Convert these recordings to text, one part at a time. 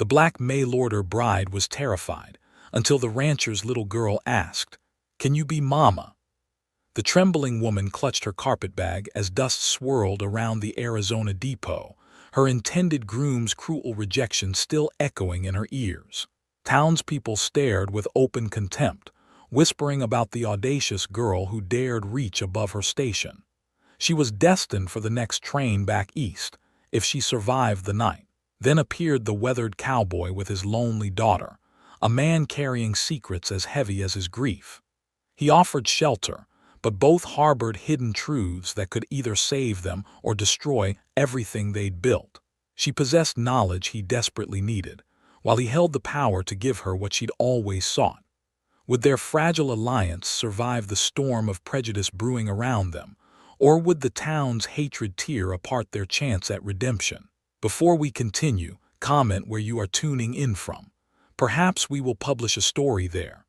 The black mail-order bride was terrified, until the rancher's little girl asked, "Can you be Mama?" The trembling woman clutched her carpetbag as dust swirled around the Arizona depot, her intended groom's cruel rejection still echoing in her ears. Townspeople stared with open contempt, whispering about the audacious girl who dared reach above her station. She was destined for the next train back east, if she survived the night. Then appeared the weathered cowboy with his lonely daughter, a man carrying secrets as heavy as his grief. He offered shelter, but both harbored hidden truths that could either save them or destroy everything they'd built. She possessed knowledge he desperately needed, while he held the power to give her what she'd always sought. Would their fragile alliance survive the storm of prejudice brewing around them, or would the town's hatred tear apart their chance at redemption? Before we continue, comment where you are tuning in from. Perhaps we will publish a story there.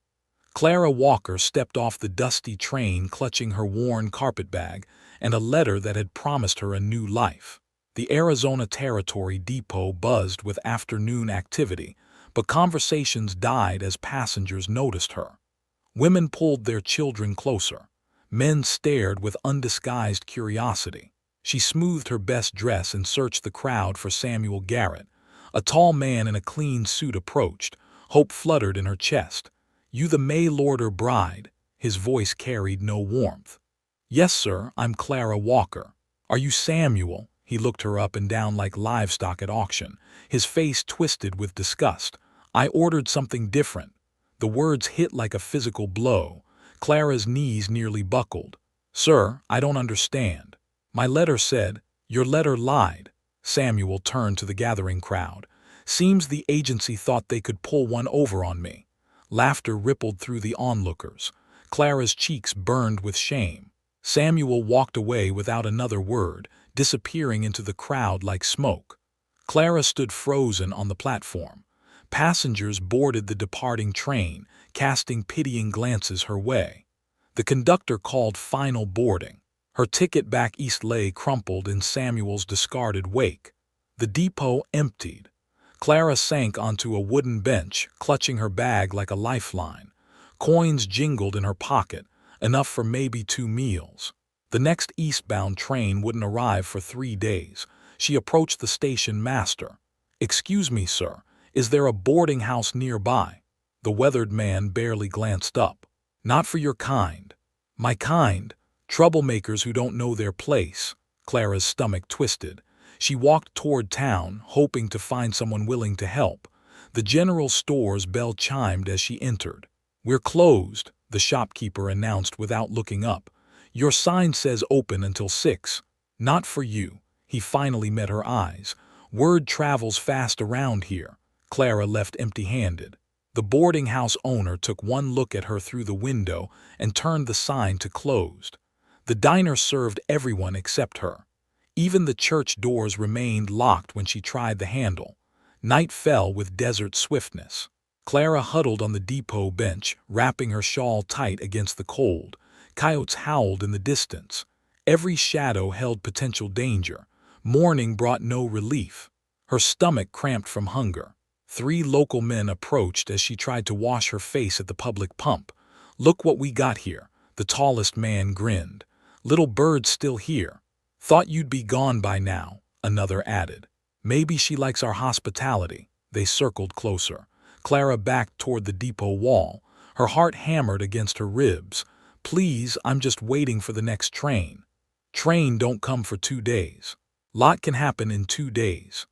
Clara Walker stepped off the dusty train clutching her worn carpetbag and a letter that had promised her a new life. The Arizona Territory Depot buzzed with afternoon activity, but conversations died as passengers noticed her. Women pulled their children closer. Men stared with undisguised curiosity. She smoothed her best dress and searched the crowd for Samuel Garrett. A tall man in a clean suit approached. Hope fluttered in her chest. "You the mail-order bride?" His voice carried no warmth. "Yes, sir, I'm Clara Walker." "Are you Samuel?" He looked her up and down like livestock at auction, his face twisted with disgust. "I ordered something different." The words hit like a physical blow. Clara's knees nearly buckled. "Sir, I don't understand." "My letter said—" "Your letter lied." Samuel turned to the gathering crowd. "Seems the agency thought they could pull one over on me." Laughter rippled through the onlookers. Clara's cheeks burned with shame. Samuel walked away without another word, disappearing into the crowd like smoke. Clara stood frozen on the platform. Passengers boarded the departing train, casting pitying glances her way. The conductor called final boarding. Her ticket back east lay crumpled in Samuel's discarded wake. The depot emptied. Clara sank onto a wooden bench, clutching her bag like a lifeline. Coins jingled in her pocket, enough for maybe 2 meals. The next eastbound train wouldn't arrive for 3 days. She approached the station master. "Excuse me, sir, is there a boarding house nearby?" The weathered man barely glanced up. "Not for your kind." "My kind? Troublemakers who don't know their place." Clara's stomach twisted. She walked toward town, hoping to find someone willing to help. The general store's bell chimed as she entered. "We're closed," the shopkeeper announced without looking up. "Your sign says open until 6. "Not for you." He finally met her eyes. "Word travels fast around here." Clara left empty-handed. The boarding house owner took one look at her through the window and turned the sign to closed. The diner served everyone except her. Even the church doors remained locked when she tried the handle. Night fell with desert swiftness. Clara huddled on the depot bench, wrapping her shawl tight against the cold. Coyotes howled in the distance. Every shadow held potential danger. Morning brought no relief. Her stomach cramped from hunger. 3 local men approached as she tried to wash her face at the public pump. "Look what we got here." The tallest man grinned. "Little bird's still here." "Thought you'd be gone by now," another added. "Maybe she likes our hospitality." They circled closer. Clara backed toward the depot wall. Her heart hammered against her ribs. "Please, I'm just waiting for the next train." "Train don't come for 2 days." "Lot can happen in 2 days."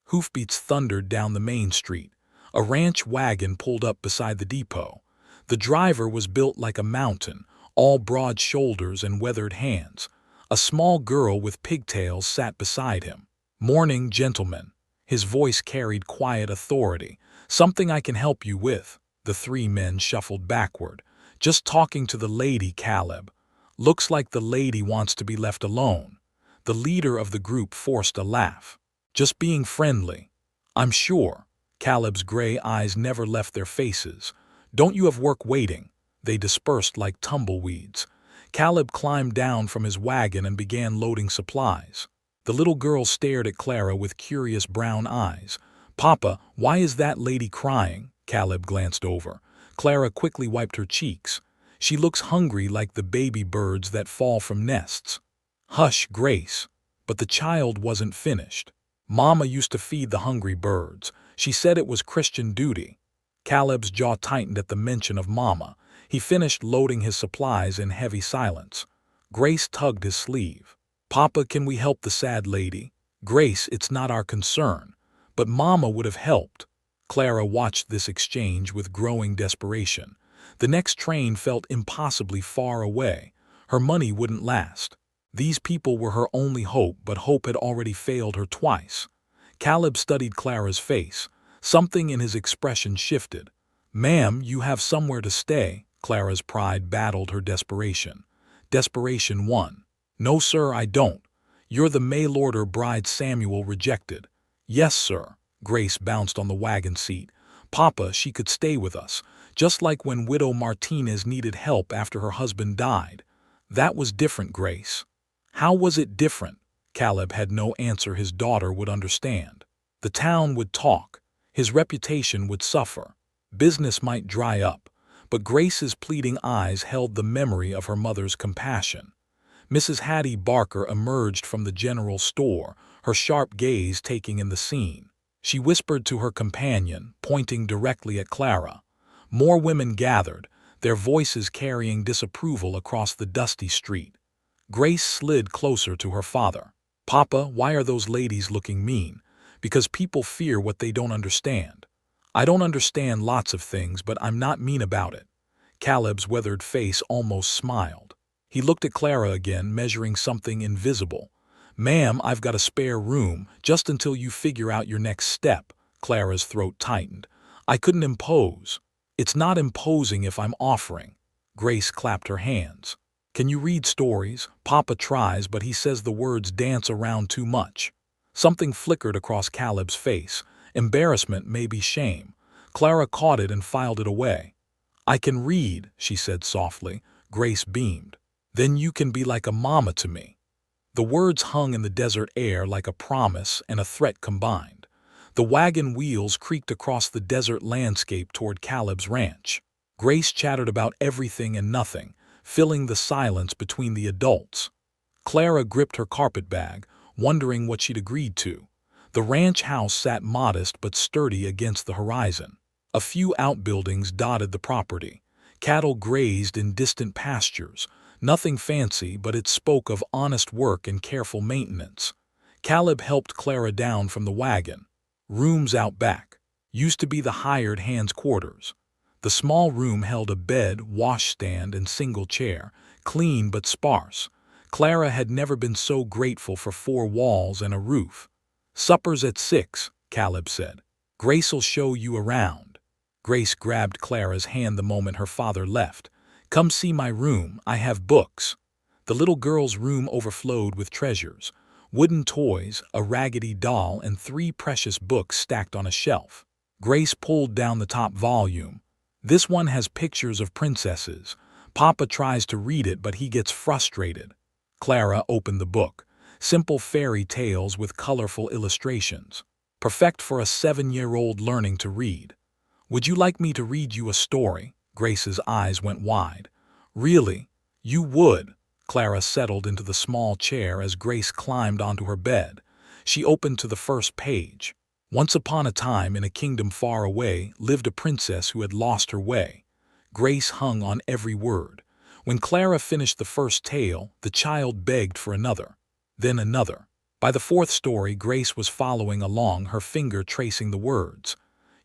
Hoofbeats thundered down the main street. A ranch wagon pulled up beside the depot. The driver was built like a mountain, all broad shoulders and weathered hands. A small girl with pigtails sat beside him. "Morning, gentlemen." His voice carried quiet authority. "Something I can help you with." The 3 men shuffled backward. "Just talking to the lady, Caleb." "Looks like the lady wants to be left alone." The leader of the group forced a laugh. "Just being friendly." "I'm sure." Caleb's gray eyes never left their faces. "Don't you have work waiting?" They dispersed like tumbleweeds. Caleb climbed down from his wagon and began loading supplies. The little girl stared at Clara with curious brown eyes. "Papa, why is that lady crying?" Caleb glanced over. Clara quickly wiped her cheeks. "She looks hungry like the baby birds that fall from nests." "Hush, Grace." But the child wasn't finished. "Mama used to feed the hungry birds. She said it was Christian duty." Caleb's jaw tightened at the mention of Mama. He finished loading his supplies in heavy silence. Grace tugged his sleeve. "Papa, can we help the sad lady?" "Grace, it's not our concern." "But Mama would have helped." Clara watched this exchange with growing desperation. The next train felt impossibly far away. Her money wouldn't last. These people were her only hope, but hope had already failed her twice. Caleb studied Clara's face. Something in his expression shifted. "Ma'am, you have somewhere to stay." Clara's pride battled her desperation. Desperation won. "No, sir, I don't. You're the mail-order bride Samuel rejected." "Yes, sir." Grace bounced on the wagon seat. "Papa, she could stay with us, just like when Widow Martinez needed help after her husband died." "That was different, Grace." "How was it different?" Caleb had no answer his daughter would understand. The town would talk. His reputation would suffer. Business might dry up. But Grace's pleading eyes held the memory of her mother's compassion. Mrs. Hattie Barker emerged from the general store, her sharp gaze taking in the scene. She whispered to her companion, pointing directly at Clara. More women gathered, their voices carrying disapproval across the dusty street. Grace slid closer to her father. "Papa, why are those ladies looking mean?" "Because people fear what they don't understand." "I don't understand lots of things, but I'm not mean about it." Caleb's weathered face almost smiled. He looked at Clara again, measuring something invisible. "Ma'am, I've got a spare room, just until you figure out your next step." Clara's throat tightened. "I couldn't impose." "It's not imposing if I'm offering." Grace clapped her hands. "Can you read stories?" "Papa tries, but he says the words dance around too much." Something flickered across Caleb's face. Embarrassment, maybe shame. Clara caught it and filed it away. "I can read," she said softly. Grace beamed. "Then you can be like a mama to me." The words hung in the desert air like a promise and a threat combined. The wagon wheels creaked across the desert landscape toward Caleb's ranch. Grace chattered about everything and nothing, filling the silence between the adults. Clara gripped her carpetbag, wondering what she'd agreed to. The ranch house sat modest but sturdy against the horizon. A few outbuildings dotted the property. Cattle grazed in distant pastures. Nothing fancy, but it spoke of honest work and careful maintenance. Caleb helped Clara down from the wagon. Rooms out back. Used to be the hired hands' quarters. The small room held a bed, washstand, and single chair, clean but sparse. Clara had never been so grateful for four walls and a roof. "Supper's at 6, Caleb said. "Grace'll show you around." Grace grabbed Clara's hand the moment her father left. "Come see my room, I have books." The little girl's room overflowed with treasures. Wooden toys, a raggedy doll, and 3 precious books stacked on a shelf. Grace pulled down the top volume. "This one has pictures of princesses. Papa tries to read it, but he gets frustrated." Clara opened the book. Simple fairy tales with colorful illustrations. Perfect for a 7-year-old learning to read. "Would you like me to read you a story?" Grace's eyes went wide. "Really? You would?" Clara settled into the small chair as Grace climbed onto her bed. She opened to the first page. "Once upon a time, in a kingdom far away, lived a princess who had lost her way." Grace hung on every word. When Clara finished the first tale, the child begged for another. Then another. By the 4th story, Grace was following along, her finger tracing the words.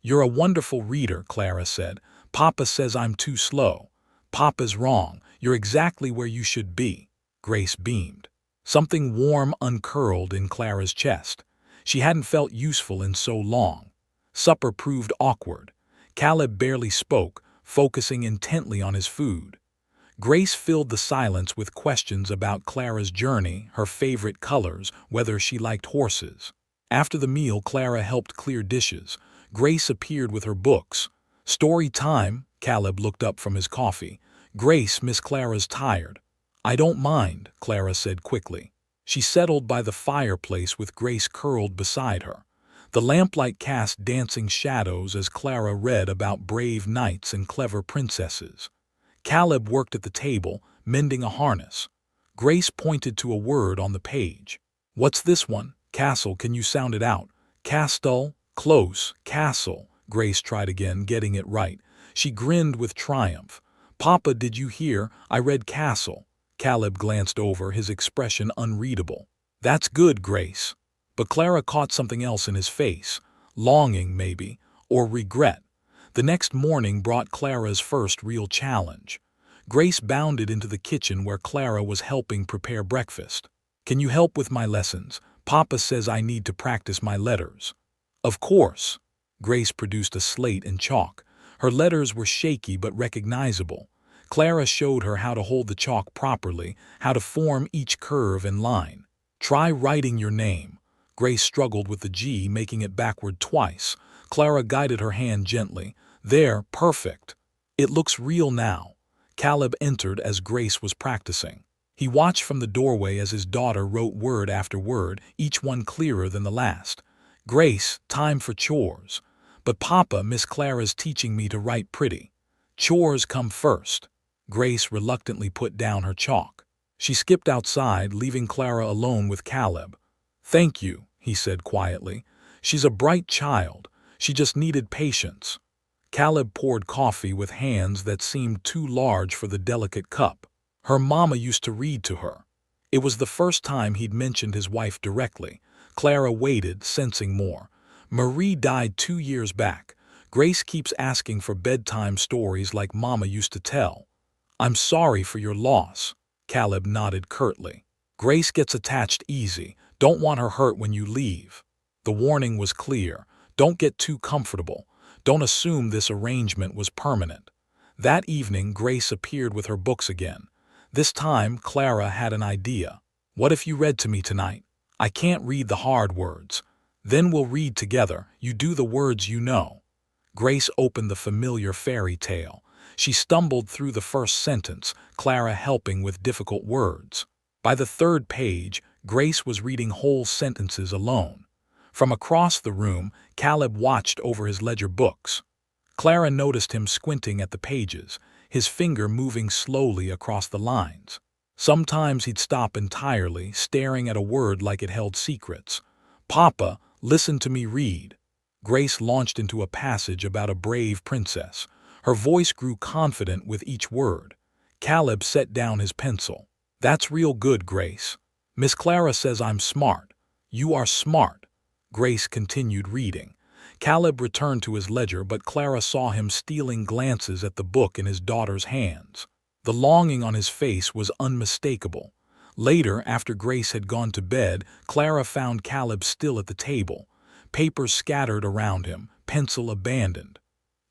"You're a wonderful reader," Clara said. "Papa says I'm too slow." "Papa's wrong. You're exactly where you should be." Grace beamed. Something warm uncurled in Clara's chest. She hadn't felt useful in so long. Supper proved awkward. Caleb barely spoke, focusing intently on his food. Grace filled the silence with questions about Clara's journey, her favorite colors, whether she liked horses. After the meal, Clara helped clear dishes. Grace appeared with her books. "Story time," Caleb looked up from his coffee. "Grace, Miss Clara's tired." "I don't mind," Clara said quickly. She settled by the fireplace with Grace curled beside her. The lamplight cast dancing shadows as Clara read about brave knights and clever princesses. Caleb worked at the table, mending a harness. Grace pointed to a word on the page. "What's this one? Castle, can you sound it out?" "Castle, close, castle." Grace tried again, getting it right. She grinned with triumph. "Papa, did you hear? I read castle." Caleb glanced over, his expression unreadable. "That's good, Grace." But Clara caught something else in his face. Longing, maybe, or regret. The next morning brought Clara's first real challenge. Grace bounded into the kitchen where Clara was helping prepare breakfast. "Can you help with my lessons? Papa says I need to practice my letters." "Of course." Grace produced a slate and chalk. Her letters were shaky but recognizable. Clara showed her how to hold the chalk properly, how to form each curve and line. "Try writing your name." Grace struggled with the G, making it backward twice. Clara guided her hand gently. "There, perfect. It looks real now." Caleb entered as Grace was practicing. He watched from the doorway as his daughter wrote word after word, each one clearer than the last. "Grace, time for chores." "But Papa, Miss Clara's teaching me to write pretty." "Chores come first." Grace reluctantly put down her chalk. She skipped outside, leaving Clara alone with Caleb. "Thank you," he said quietly. "She's a bright child. She just needed patience." Caleb poured coffee with hands that seemed too large for the delicate cup. Her mama used to read to her. It was the first time he'd mentioned his wife directly. Clara waited, sensing more. "Marie died 2 years back. Grace keeps asking for bedtime stories like Mama used to tell." "I'm sorry for your loss." Caleb nodded curtly. "Grace gets attached easy. Don't want her hurt when you leave." The warning was clear. Don't get too comfortable. Don't assume this arrangement was permanent. That evening, Grace appeared with her books again. This time, Clara had an idea. "What if you read to me tonight? I can't read the hard words. Then we'll read together. You do the words you know." Grace opened the familiar fairy tale. She stumbled through the first sentence, Clara helping with difficult words. By the third page, Grace was reading whole sentences alone. From across the room, Caleb watched over his ledger books. Clara noticed him squinting at the pages, his finger moving slowly across the lines. Sometimes he'd stop entirely, staring at a word like it held secrets. "Papa, listen to me read." Grace launched into a passage about a brave princess. Her voice grew confident with each word. Caleb set down his pencil. "That's real good, Grace. Miss Clara says I'm smart. You are smart." Grace continued reading. Caleb returned to his ledger, but Clara saw him stealing glances at the book in his daughter's hands. The longing on his face was unmistakable. Later, after Grace had gone to bed, Clara found Caleb still at the table. Papers scattered around him, pencil abandoned.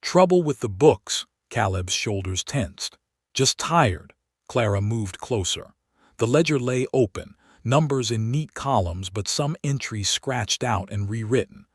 "Trouble with the books." Caleb's shoulders tensed. "Just tired." Clara moved closer. The ledger lay open, numbers in neat columns, but some entries scratched out and rewritten.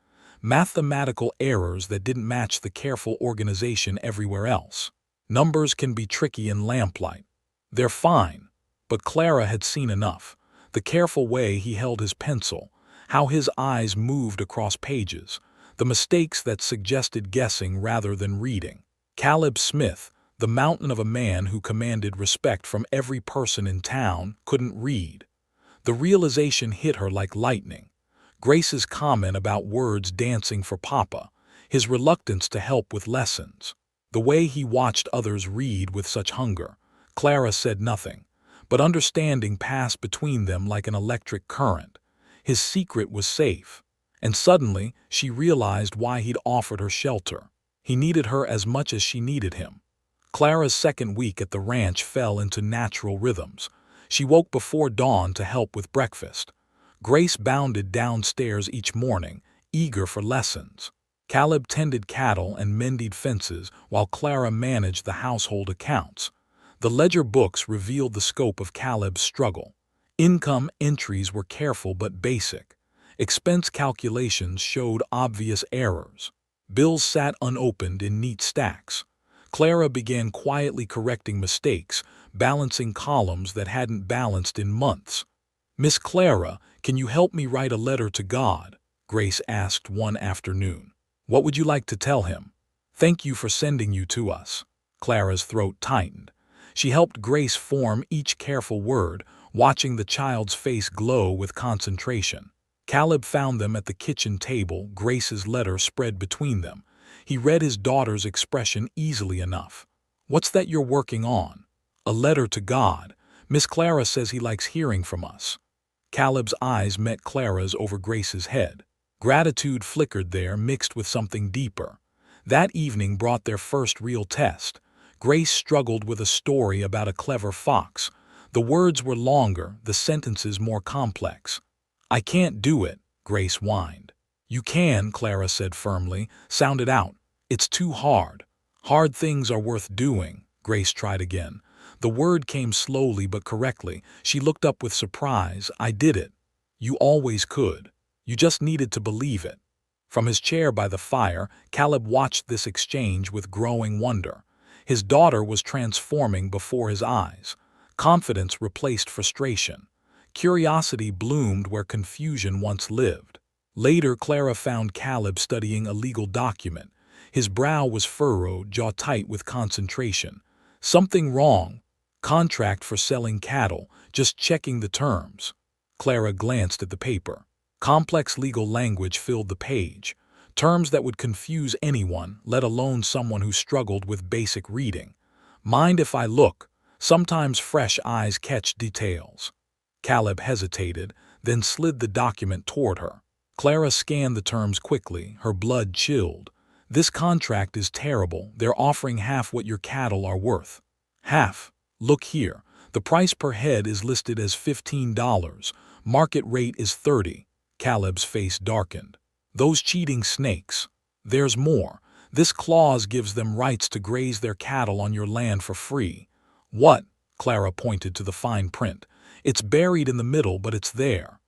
Mathematical errors that didn't match the careful organization everywhere else. Numbers can be tricky in lamplight. They're fine. But Clara had seen enough. The careful way he held his pencil, how his eyes moved across pages, the mistakes that suggested guessing rather than reading. Caleb Smith, the mountain of a man who commanded respect from every person in town, couldn't read. The realization hit her like lightning. Grace's comment about words dancing for Papa, his reluctance to help with lessons, the way he watched others read with such hunger. Clara said nothing, but understanding passed between them like an electric current. His secret was safe, and suddenly she realized why he'd offered her shelter. He needed her as much as she needed him. Clara's second week at the ranch fell into natural rhythms. She woke before dawn to help with breakfast. Grace bounded downstairs each morning, eager for lessons. Caleb tended cattle and mended fences while Clara managed the household accounts. The ledger books revealed the scope of Caleb's struggle. Income entries were careful but basic. Expense calculations showed obvious errors. Bills sat unopened in neat stacks. Clara began quietly correcting mistakes, balancing columns that hadn't balanced in months. "Miss Clara, can you help me write a letter to God?" Grace asked one afternoon. "What would you like to tell him?" "Thank you for sending you to us." Clara's throat tightened. She helped Grace form each careful word, watching the child's face glow with concentration. Caleb found them at the kitchen table, Grace's letter spread between them. He read his daughter's expression easily enough. "What's that you're working on?" "A letter to God. Miss Clara says he likes hearing from us." Caleb's eyes met Clara's over Grace's head. Gratitude flickered there, mixed with something deeper. That evening brought their first real test. Grace struggled with a story about a clever fox. The words were longer, the sentences more complex. "I can't do it," Grace whined. "You can," Clara said firmly. "Sound it out. It's too hard." "Hard things are worth doing," Grace tried again. The word came slowly but correctly. She looked up with surprise. "I did it." "You always could. You just needed to believe it." From his chair by the fire, Caleb watched this exchange with growing wonder. His daughter was transforming before his eyes. Confidence replaced frustration. Curiosity bloomed where confusion once lived. Later, Clara found Caleb studying a legal document. His brow was furrowed, jaw tight with concentration. "Something wrong. Contract for selling cattle, just checking the terms." Clara glanced at the paper. Complex legal language filled the page. Terms that would confuse anyone, let alone someone who struggled with basic reading. "Mind if I look?" Sometimes fresh eyes catch details. Caleb hesitated, then slid the document toward her. Clara scanned the terms quickly, her blood chilled. "This contract is terrible. They're offering half what your cattle are worth." "Half? Look here. The price per head is listed as $15. Market rate is $30. Caleb's face darkened. "Those cheating snakes." "There's more. This clause gives them rights to graze their cattle on your land for free." "What?" Clara pointed to the fine print. "It's buried in the middle, but it's there."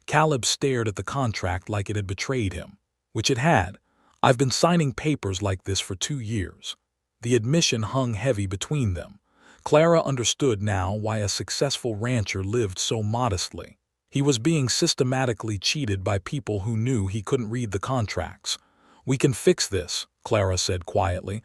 Caleb stared at the contract like it had betrayed him. Which it had. "I've been signing papers like this for 2 years." The admission hung heavy between them. Clara understood now why a successful rancher lived so modestly. He was being systematically cheated by people who knew he couldn't read the contracts. "We can fix this," Clara said quietly.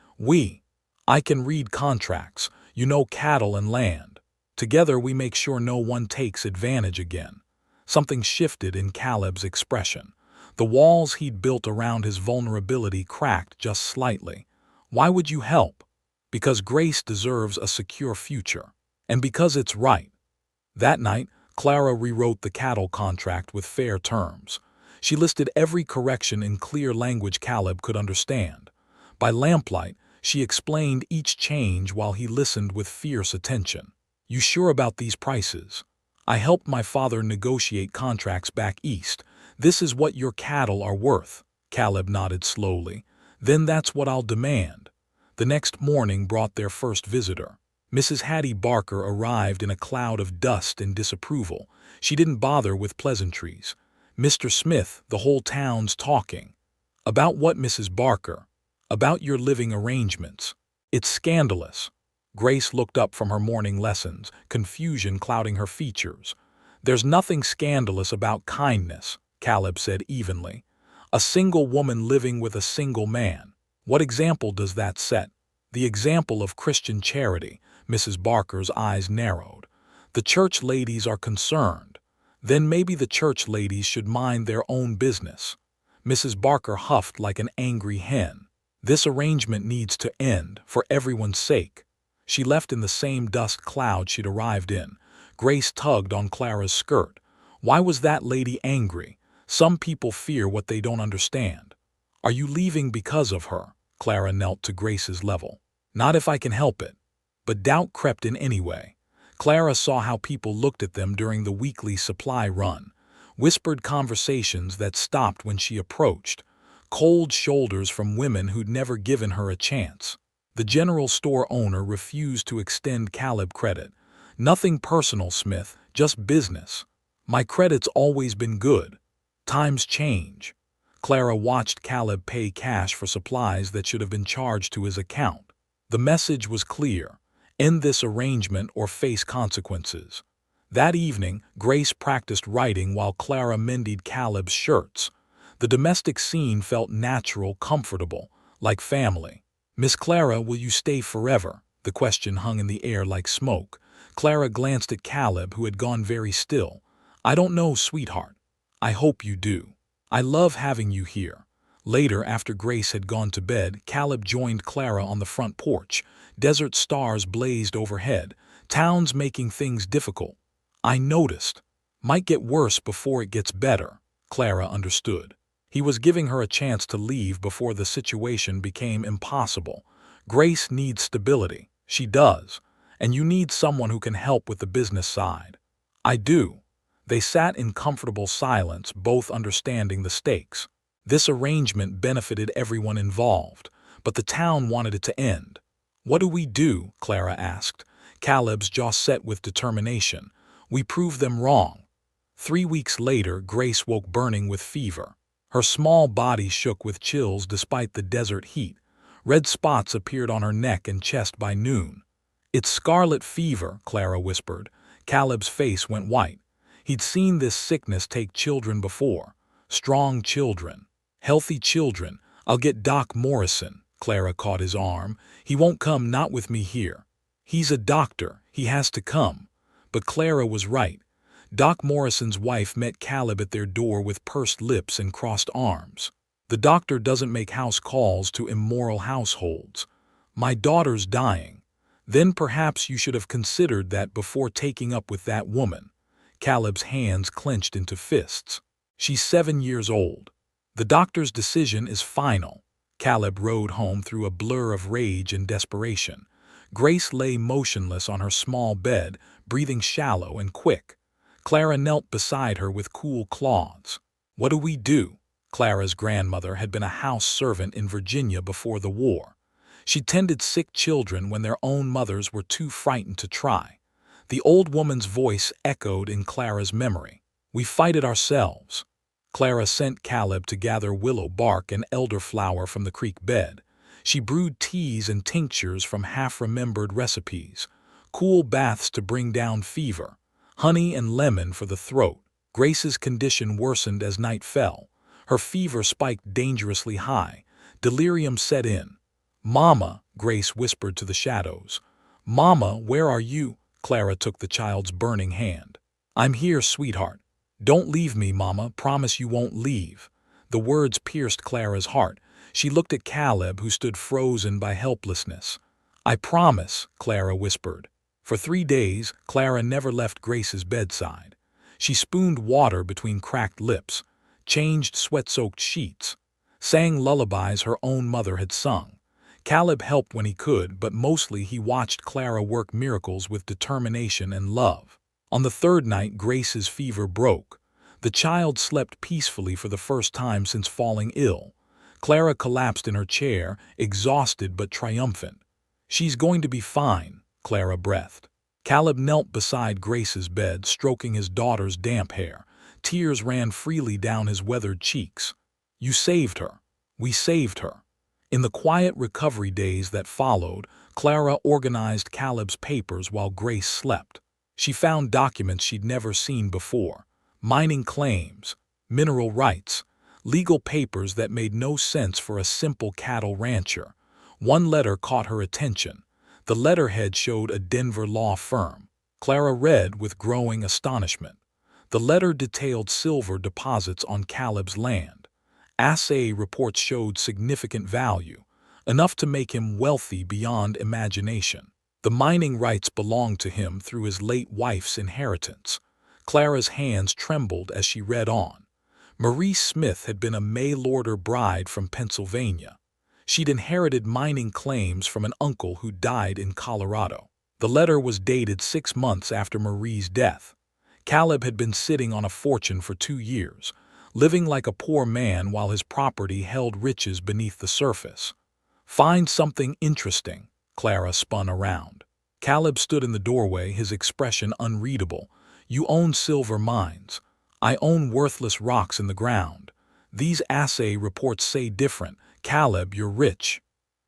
I can read contracts. You know, cattle and land. Together we make sure no one takes advantage again." Something shifted in Caleb's expression. The walls he'd built around his vulnerability cracked just slightly. "Why would you help?" "Because Grace deserves a secure future. And because it's right." That night, Clara rewrote the cattle contract with fair terms. She listed every correction in clear language Caleb could understand. By lamplight, she explained each change while he listened with fierce attention. "You sure about these prices?" "I helped my father negotiate contracts back east. This is what your cattle are worth." Caleb nodded slowly. "Then that's what I'll demand." The next morning brought their first visitor. Mrs. Hattie Barker arrived in a cloud of dust and disapproval. She didn't bother with pleasantries. "Mr. Smith, the whole town's talking." "About what, Mrs. Barker?" "About your living arrangements. It's scandalous." Grace looked up from her morning lessons, confusion clouding her features. "There's nothing scandalous about kindness," Caleb said evenly. "A single woman living with a single man. What example does that set?" "The example of Christian charity." Mrs. Barker's eyes narrowed. "The church ladies are concerned. Then maybe the church ladies should mind their own business." Mrs. Barker huffed like an angry hen. "This arrangement needs to end, for everyone's sake." She left in the same dust cloud she'd arrived in. Grace tugged on Clara's skirt. Why was that lady angry? Some people fear what they don't understand. "Are you leaving because of her?" Clara knelt to Grace's level. "Not if I can help it." But doubt crept in anyway. Clara saw how people looked at them during the weekly supply run. Whispered conversations that stopped when she approached. Cold shoulders from women who'd never given her a chance. The general store owner refused to extend Caleb credit. "Nothing personal, Smith, just business." "My credit's always been good." "Times change." Clara watched Caleb pay cash for supplies that should have been charged to his account. The message was clear. End this arrangement or face consequences. That evening, Grace practiced writing while Clara mended Caleb's shirts. The domestic scene felt natural, comfortable, like family. "Miss Clara, will you stay forever?" The question hung in the air like smoke. Clara glanced at Caleb, who had gone very still. "I don't know, sweetheart. I hope you do. I love having you here." Later, after Grace had gone to bed, Caleb joined Clara on the front porch. Desert stars blazed overhead, towns making things difficult. "I noticed. Might get worse before it gets better." Clara understood. He was giving her a chance to leave before the situation became impossible. "Grace needs stability." "She does. And you need someone who can help with the business side." "I do." They sat in comfortable silence, both understanding the stakes. This arrangement benefited everyone involved, but the town wanted it to end. "What do we do?" Clara asked. Caleb's jaw set with determination. "We prove them wrong." 3 weeks later, Grace woke burning with fever. Her small body shook with chills despite the desert heat. Red spots appeared on her neck and chest by noon. "It's scarlet fever," Clara whispered. Caleb's face went white. He'd seen this sickness take children before. Strong children. Healthy children. "I'll get Doc Morrison." Clara caught his arm. "He won't come, not with me here." "He's a doctor. He has to come." But Clara was right. Doc Morrison's wife met Caleb at their door with pursed lips and crossed arms. "The doctor doesn't make house calls to immoral households." "My daughter's dying." "Then perhaps you should have considered that before taking up with that woman." Caleb's hands clenched into fists. "She's 7 years old. The doctor's decision is final." Caleb rode home through a blur of rage and desperation. Grace lay motionless on her small bed, breathing shallow and quick. Clara knelt beside her with cool claws. "What do we do?" Clara's grandmother had been a house servant in Virginia before the war. She tended sick children when their own mothers were too frightened to try. The old woman's voice echoed in Clara's memory. "We fight it ourselves." Clara sent Caleb to gather willow bark and elderflower from the creek bed. She brewed teas and tinctures from half-remembered recipes. Cool baths to bring down fever. Honey and lemon for the throat. Grace's condition worsened as night fell. Her fever spiked dangerously high. Delirium set in. "Mama," Grace whispered to the shadows. "Mama, where are you?" Clara took the child's burning hand. "I'm here, sweetheart." "Don't leave me, Mama. Promise you won't leave." The words pierced Clara's heart. She looked at Caleb, who stood frozen by helplessness. "I promise," Clara whispered. For 3 days, Clara never left Grace's bedside. She spooned water between cracked lips, changed sweat-soaked sheets, sang lullabies her own mother had sung. Caleb helped when he could, but mostly he watched Clara work miracles with determination and love. On the 3rd night, Grace's fever broke. The child slept peacefully for the first time since falling ill. Clara collapsed in her chair, exhausted but triumphant. "She's going to be fine," Clara breathed. Caleb knelt beside Grace's bed, stroking his daughter's damp hair. Tears ran freely down his weathered cheeks. "You saved her. We saved her." In the quiet recovery days that followed, Clara organized Caleb's papers while Grace slept. She found documents she'd never seen before. Mining claims, mineral rights, legal papers that made no sense for a simple cattle rancher. One letter caught her attention. The letterhead showed a Denver law firm. Clara read with growing astonishment. The letter detailed silver deposits on Caleb's land. Assay reports showed significant value, enough to make him wealthy beyond imagination. The mining rights belonged to him through his late wife's inheritance. Clara's hands trembled as she read on. Marie Smith had been a mail-order bride from Pennsylvania. She'd inherited mining claims from an uncle who died in Colorado. The letter was dated 6 months after Marie's death. Caleb had been sitting on a fortune for 2 years, living like a poor man while his property held riches beneath the surface. "Find something interesting." Clara spun around. Caleb stood in the doorway, his expression unreadable. "You own silver mines. I own worthless rocks in the ground. These assay reports say different. Caleb, you're rich."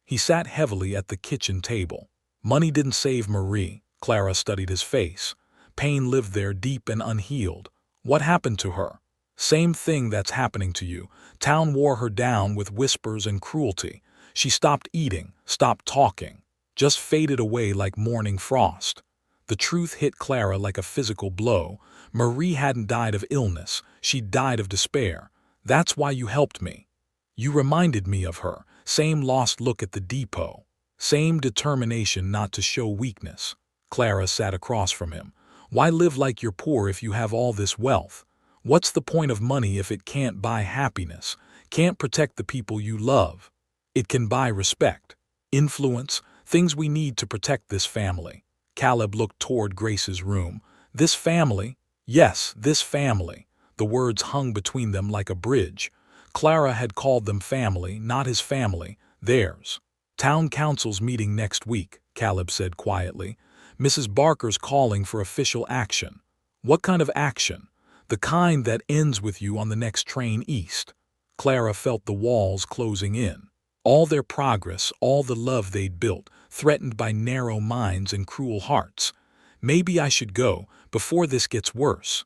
He sat heavily at the kitchen table. "Money didn't save Marie." Clara studied his face. Pain lived there, deep and unhealed. "What happened to her?" Same thing that's happening to you. Town wore her down with whispers and cruelty. She stopped eating, stopped talking, just faded away like morning frost. The truth hit Clara like a physical blow. Marie hadn't died of illness, she died of despair. That's why you helped me. You reminded me of her. Same lost look at the depot. Same determination not to show weakness. Clara sat across from him. Why live like you're poor if you have all this wealth? What's the point of money if it can't buy happiness, can't protect the people you love? It can buy respect, influence, things we need to protect this family. Caleb looked toward Grace's room. This family? Yes, this family. The words hung between them like a bridge. Clara had called them family, not his family, theirs. Town council's meeting next week, Caleb said quietly. Mrs. Barker's calling for official action. What kind of action? The kind that ends with you on the next train east. Clara felt the walls closing in. All their progress, all the love they'd built, threatened by narrow minds and cruel hearts. Maybe I should go, before this gets worse.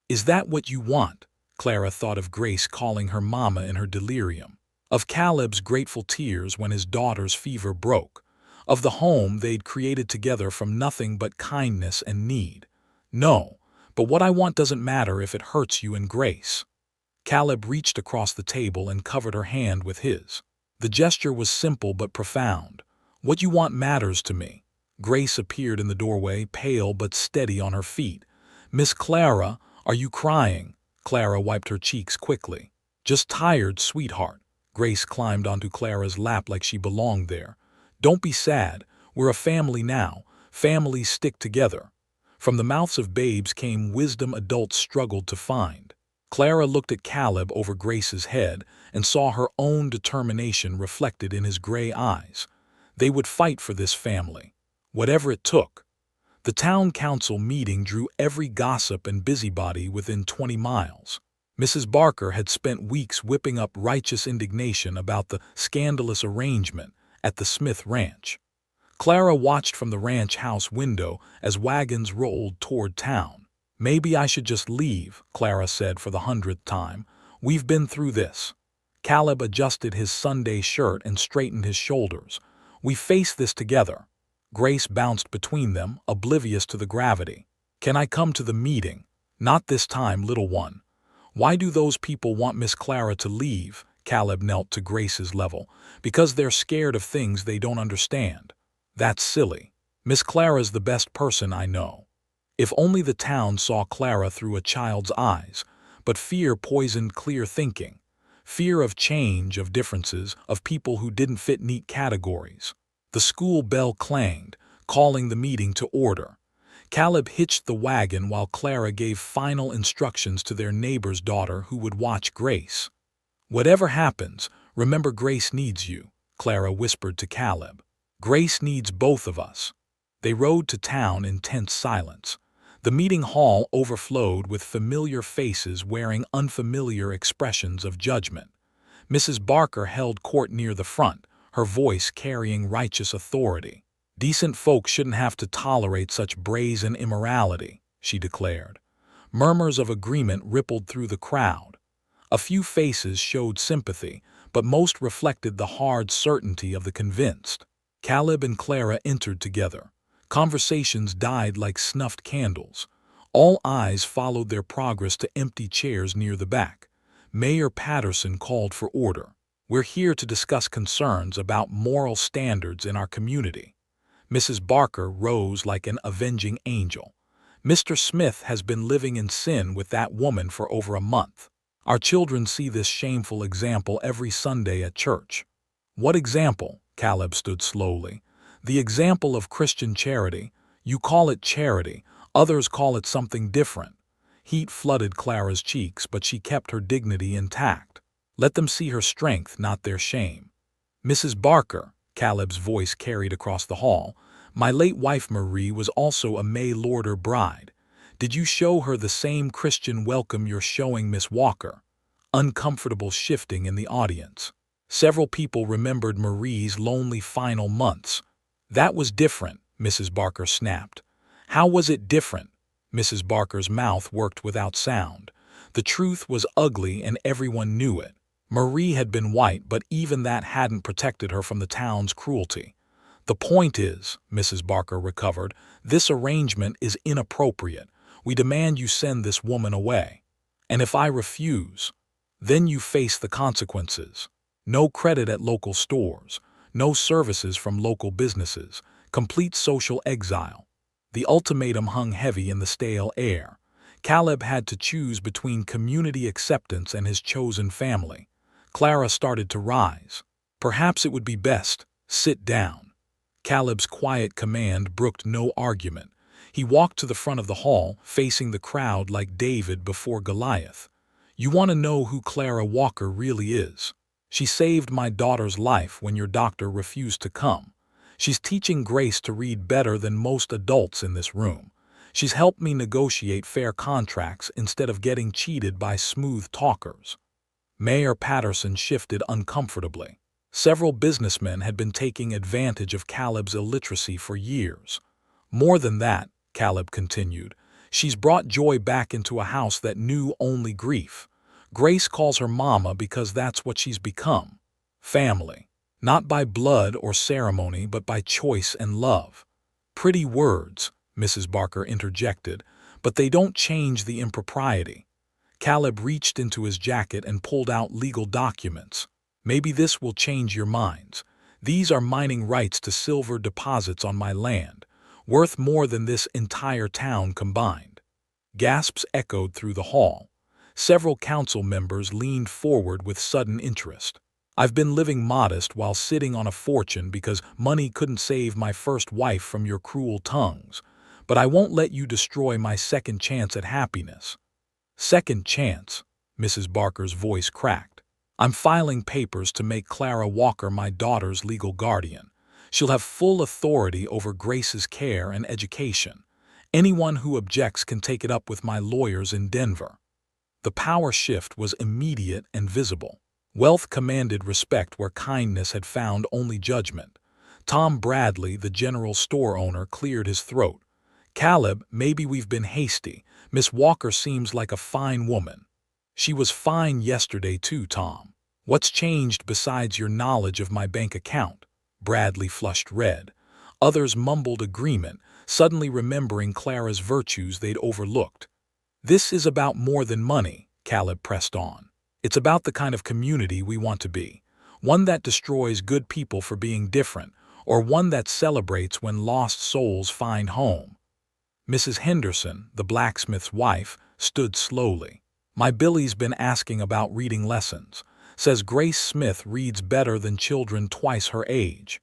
Is that what you want? Clara thought of Grace calling her mama in her delirium. Of Caleb's grateful tears when his daughter's fever broke. Of the home they'd created together from nothing but kindness and need. No, but what I want doesn't matter if it hurts you and Grace. Caleb reached across the table and covered her hand with his. The gesture was simple but profound. What you want matters to me. Grace appeared in the doorway, pale but steady on her feet. Miss Clara, are you crying? Clara wiped her cheeks quickly. Just tired, sweetheart. Grace climbed onto Clara's lap like she belonged there. Don't be sad. We're a family now. Families stick together. From the mouths of babes came wisdom adults struggled to find. Clara looked at Caleb over Grace's head and saw her own determination reflected in his gray eyes. They would fight for this family, whatever it took. The town council meeting drew every gossip and busybody within 20 miles. Mrs. Barker had spent weeks whipping up righteous indignation about the scandalous arrangement at the Smith Ranch. Clara watched from the ranch house window as wagons rolled toward town. Maybe I should just leave, Clara said for the 100th time. We've been through this. Caleb adjusted his Sunday shirt and straightened his shoulders. We face this together. Grace bounced between them, oblivious to the gravity. Can I come to the meeting? Not this time, little one. Why do those people want Miss Clara to leave? Caleb knelt to Grace's level. Because they're scared of things they don't understand. That's silly. Miss Clara's the best person I know. If only the town saw Clara through a child's eyes, but fear poisoned clear thinking. Fear of change, of differences, of people who didn't fit neat categories. The school bell clanged, calling the meeting to order. Caleb hitched the wagon while Clara gave final instructions to their neighbor's daughter who would watch Grace. Whatever happens, remember Grace needs you, Clara whispered to Caleb. Grace needs both of us. They rode to town in tense silence. The meeting hall overflowed with familiar faces wearing unfamiliar expressions of judgment. Mrs. Barker held court near the front, her voice carrying righteous authority. Decent folk shouldn't have to tolerate such brazen immorality, she declared. Murmurs of agreement rippled through the crowd. A few faces showed sympathy, but most reflected the hard certainty of the convinced. Caleb and Clara entered together. Conversations died like snuffed candles. All eyes followed their progress to empty chairs near the back. Mayor Patterson called for order. We're here to discuss concerns about moral standards in our community. Mrs. Barker rose like an avenging angel. Mr. Smith has been living in sin with that woman for over a month. Our children see this shameful example every Sunday at church. What example? Caleb stood slowly. The example of Christian charity. You call it charity, others call it something different. Heat flooded Clara's cheeks, but she kept her dignity intact. Let them see her strength, not their shame. Mrs. Barker, Caleb's voice carried across the hall, my late wife Marie was also a May-Lorder bride. Did you show her the same Christian welcome you're showing Miss Walker? Uncomfortable shifting in the audience. Several people remembered Marie's lonely final months. That was different, Mrs. Barker snapped. How was it different? Mrs. Barker's mouth worked without sound. The truth was ugly and everyone knew it. Marie had been white, but even that hadn't protected her from the town's cruelty. The point is, Mrs. Barker recovered, this arrangement is inappropriate. We demand you send this woman away. And if I refuse, then you face the consequences. No credit at local stores, no services from local businesses, complete social exile. The ultimatum hung heavy in the stale air. Caleb had to choose between community acceptance and his chosen family. Clara started to rise. Perhaps it would be best, sit down. Caleb's quiet command brooked no argument. He walked to the front of the hall, facing the crowd like David before Goliath. You want to know who Clara Walker really is? She saved my daughter's life when your doctor refused to come. She's teaching Grace to read better than most adults in this room. She's helped me negotiate fair contracts instead of getting cheated by smooth talkers. Mayor Patterson shifted uncomfortably. Several businessmen had been taking advantage of Caleb's illiteracy for years. More than that, Caleb continued, she's brought joy back into a house that knew only grief. Grace calls her mama because that's what she's become. Family. Not by blood or ceremony, but by choice and love. Pretty words, Mrs. Barker interjected, but they don't change the impropriety. Caleb reached into his jacket and pulled out legal documents. Maybe this will change your minds. These are mining rights to silver deposits on my land, worth more than this entire town combined. Gasps echoed through the hall. Several council members leaned forward with sudden interest. I've been living modest while sitting on a fortune because money couldn't save my first wife from your cruel tongues, but I won't let you destroy my second chance at happiness. Second chance, Mrs. Barker's voice cracked. I'm filing papers to make Clara Walker my daughter's legal guardian. She'll have full authority over Grace's care and education. Anyone who objects can take it up with my lawyers in Denver. The power shift was immediate and visible. Wealth commanded respect where kindness had found only judgment. Tom Bradley, the general store owner, cleared his throat. Caleb, maybe we've been hasty. Miss Walker seems like a fine woman. She was fine yesterday too, Tom. What's changed besides your knowledge of my bank account? Bradley flushed red. Others mumbled agreement, suddenly remembering Clara's virtues they'd overlooked. This is about more than money, Caleb pressed on. It's about the kind of community we want to be. One that destroys good people for being different, or one that celebrates when lost souls find home. Mrs. Henderson, the blacksmith's wife, stood slowly. My Billy's been asking about reading lessons. Says Grace Smith reads better than children twice her age.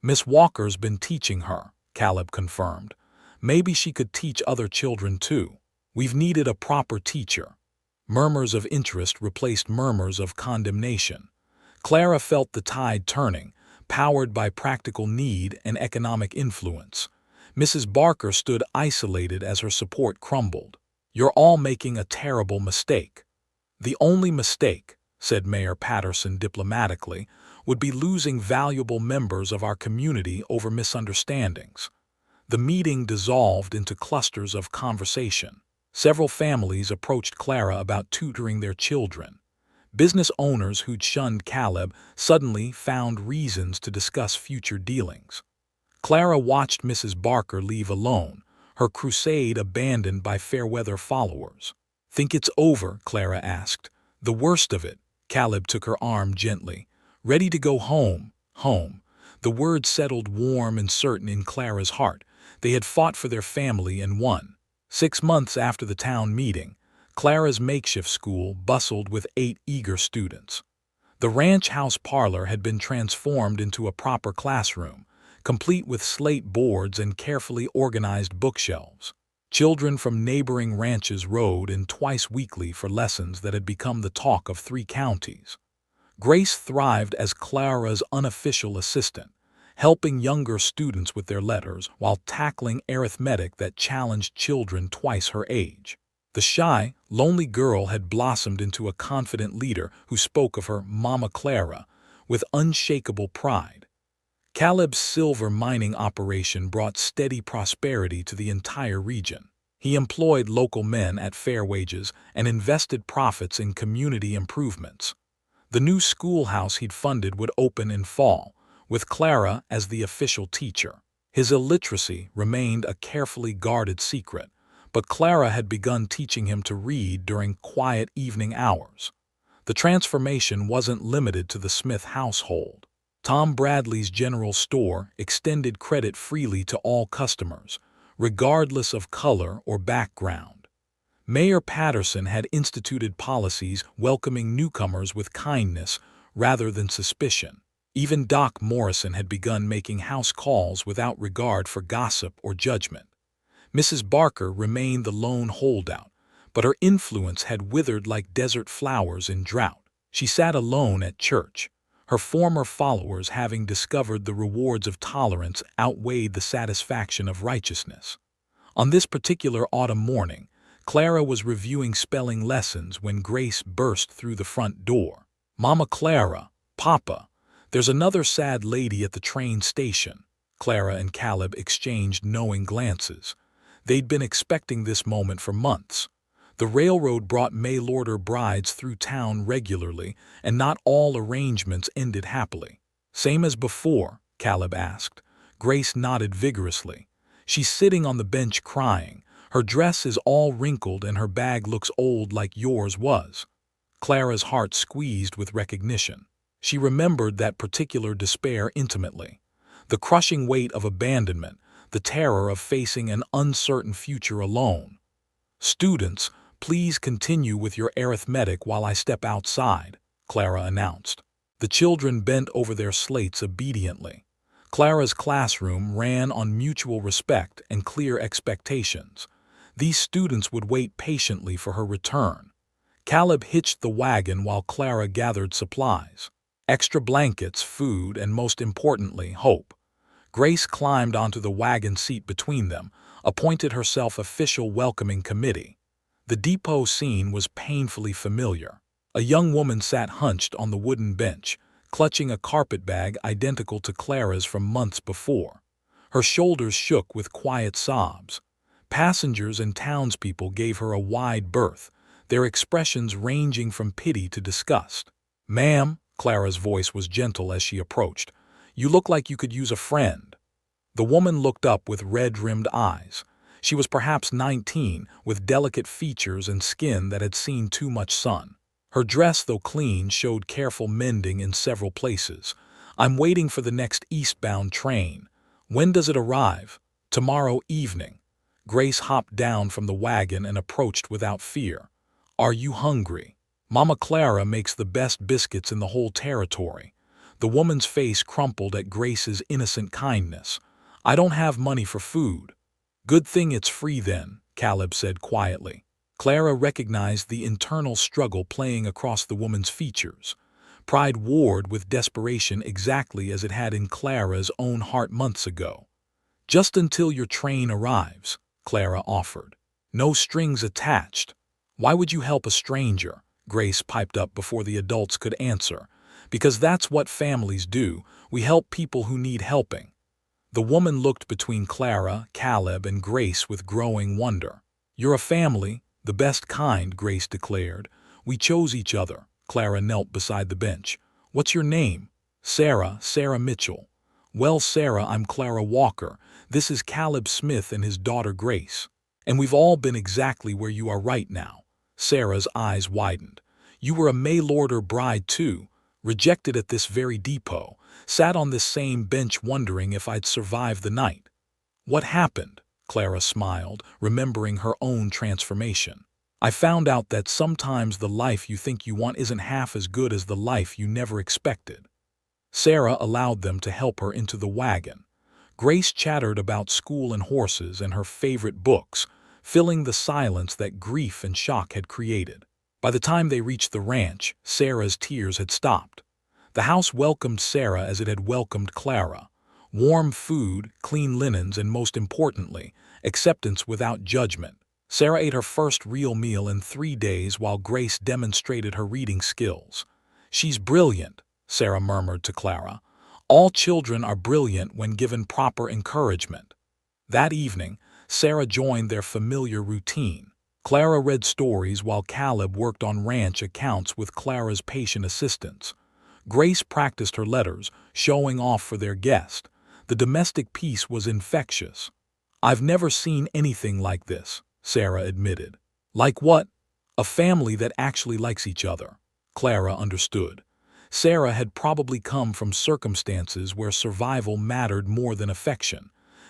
Miss Walker's been teaching her, Caleb confirmed. Maybe she could teach other children too. We've needed a proper teacher. Murmurs of interest replaced murmurs of condemnation. Clara felt the tide turning, powered by practical need and economic influence. Mrs. Barker stood isolated as her support crumbled. You're all making a terrible mistake. The only mistake, said Mayor Patterson diplomatically, would be losing valuable members of our community over misunderstandings. The meeting dissolved into clusters of conversation. Several families approached Clara about tutoring their children. Business owners who'd shunned Caleb suddenly found reasons to discuss future dealings. Clara watched Mrs. Barker leave alone, her crusade abandoned by fair-weather followers. Think it's over? Clara asked. The worst of it. Caleb took her arm gently. Ready to go home, home. The word settled warm and certain in Clara's heart. They had fought for their family and won. 6 months after the town meeting, Clara's makeshift school bustled with 8 eager students. The ranch house parlor had been transformed into a proper classroom, complete with slate boards and carefully organized bookshelves. Children from neighboring ranches rode in twice weekly for lessons that had become the talk of 3 counties. Grace thrived as Clara's unofficial assistant, helping younger students with their letters while tackling arithmetic that challenged children twice her age. The shy, lonely girl had blossomed into a confident leader who spoke of her Mama Clara with unshakable pride. Caleb's silver mining operation brought steady prosperity to the entire region. He employed local men at fair wages and invested profits in community improvements. The new schoolhouse he'd funded would open in fall, with Clara as the official teacher. His illiteracy remained a carefully guarded secret, but Clara had begun teaching him to read during quiet evening hours. The transformation wasn't limited to the Smith household. Tom Bradley's general store extended credit freely to all customers, regardless of color or background. Mayor Patterson had instituted policies welcoming newcomers with kindness rather than suspicion. Even Doc Morrison had begun making house calls without regard for gossip or judgment. Mrs. Barker remained the lone holdout, but her influence had withered like desert flowers in drought. She sat alone at church. Her former followers, having discovered the rewards of tolerance, outweighed the satisfaction of righteousness. On this particular autumn morning, Clara was reviewing spelling lessons when Grace burst through the front door. "Mama Clara, Papa, there's another sad lady at the train station." Clara and Caleb exchanged knowing glances. They'd been expecting this moment for months. The railroad brought mail-order brides through town regularly, and not all arrangements ended happily. "Same as before?" Caleb asked. Grace nodded vigorously. "She's sitting on the bench crying. Her dress is all wrinkled and her bag looks old like yours was." Clara's heart squeezed with recognition. She remembered that particular despair intimately. The crushing weight of abandonment, the terror of facing an uncertain future alone. "Students, please continue with your arithmetic while I step outside," Clara announced. The children bent over their slates obediently. Clara's classroom ran on mutual respect and clear expectations. These students would wait patiently for her return. Caleb hitched the wagon while Clara gathered supplies. Extra blankets, food, and most importantly, hope. Grace climbed onto the wagon seat between them, appointed herself official welcoming committee. The depot scene was painfully familiar. A young woman sat hunched on the wooden bench, clutching a carpet bag identical to Clara's from months before. Her shoulders shook with quiet sobs. Passengers and townspeople gave her a wide berth, their expressions ranging from pity to disgust. "Ma'am," Clara's voice was gentle as she approached, "you look like you could use a friend." The woman looked up with red-rimmed eyes. She was perhaps 19, with delicate features and skin that had seen too much sun. Her dress, though clean, showed careful mending in several places. "I'm waiting for the next eastbound train." "When does it arrive?" "Tomorrow evening." Grace hopped down from the wagon and approached without fear. "Are you hungry?" "Mama Clara makes the best biscuits in the whole territory." The woman's face crumpled at Grace's innocent kindness. "I don't have money for food." "Good thing it's free then," Caleb said quietly. Clara recognized the internal struggle playing across the woman's features. Pride warred with desperation exactly as it had in Clara's own heart months ago. "Just until your train arrives," Clara offered. "No strings attached." "Why would you help a stranger?" Grace piped up before the adults could answer. "Because that's what families do. We help people who need helping." The woman looked between Clara, Caleb, and Grace with growing wonder. "You're a family, the best kind," Grace declared. "We chose each other." Clara knelt beside the bench. "What's your name?" Sarah Mitchell." "Well, Sarah, I'm Clara Walker. This is Caleb Smith and his daughter Grace. And we've all been exactly where you are right now." Sarah's eyes widened. "You were a mail-order bride too, rejected at this very depot, sat on this same bench wondering if I'd survive the night." "What happened?" Clara smiled, remembering her own transformation. "I found out that sometimes the life you think you want isn't half as good as the life you never expected." Sarah allowed them to help her into the wagon. Grace chattered about school and horses and her favorite books, filling the silence that grief and shock had created. By the time they reached the ranch, Sarah's tears had stopped. The house welcomed Sarah as it had welcomed Clara. Warm food, clean linens, and most importantly, acceptance without judgment. Sarah ate her first real meal in 3 days while Grace demonstrated her reading skills. "She's brilliant," Sarah murmured to Clara. "All children are brilliant when given proper encouragement." That evening, Sarah joined their familiar routine. Clara read stories while Caleb worked on ranch accounts with Clara's patient assistance. Grace practiced her letters, showing off for their guest. The domestic peace was infectious. "I've never seen anything like this," Sarah admitted. "Like what?" "A family that actually likes each other." Clara understood. Sarah had probably come from circumstances where survival mattered more than affection.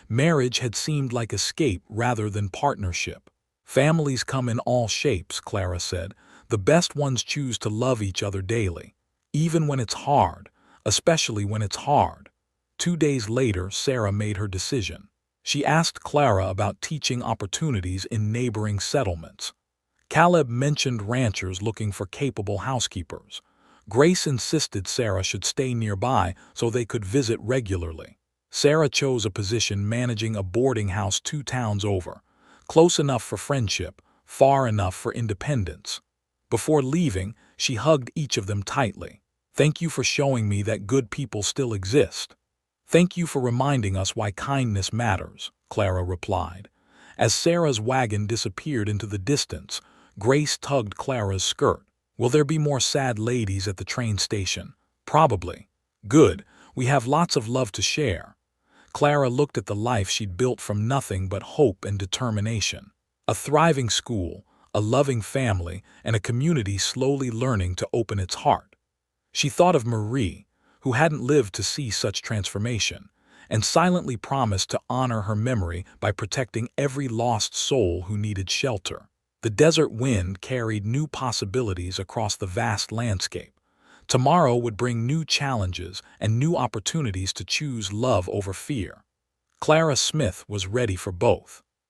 Marriage had seemed like escape rather than partnership. "Families come in all shapes," Clara said. "The best ones choose to love each other daily. Even when it's hard, especially when it's hard." 2 days later, Sarah made her decision. She asked Clara about teaching opportunities in neighboring settlements. Caleb mentioned ranchers looking for capable housekeepers. Grace insisted Sarah should stay nearby so they could visit regularly. Sarah chose a position managing a boarding house 2 towns over, close enough for friendship, far enough for independence. Before leaving, she hugged each of them tightly. "Thank you for showing me that good people still exist." "Thank you for reminding us why kindness matters," Clara replied. As Sarah's wagon disappeared into the distance, Grace tugged Clara's skirt. "Will there be more sad ladies at the train station?" "Probably." "Good. We have lots of love to share." Clara looked at the life she'd built from nothing but hope and determination. A thriving school, a loving family, and a community slowly learning to open its heart. She thought of Marie, who hadn't lived to see such transformation, and silently promised to honor her memory by protecting every lost soul who needed shelter. The desert wind carried new possibilities across the vast landscape. Tomorrow would bring new challenges and new opportunities to choose love over fear. Clara Smith was ready for both.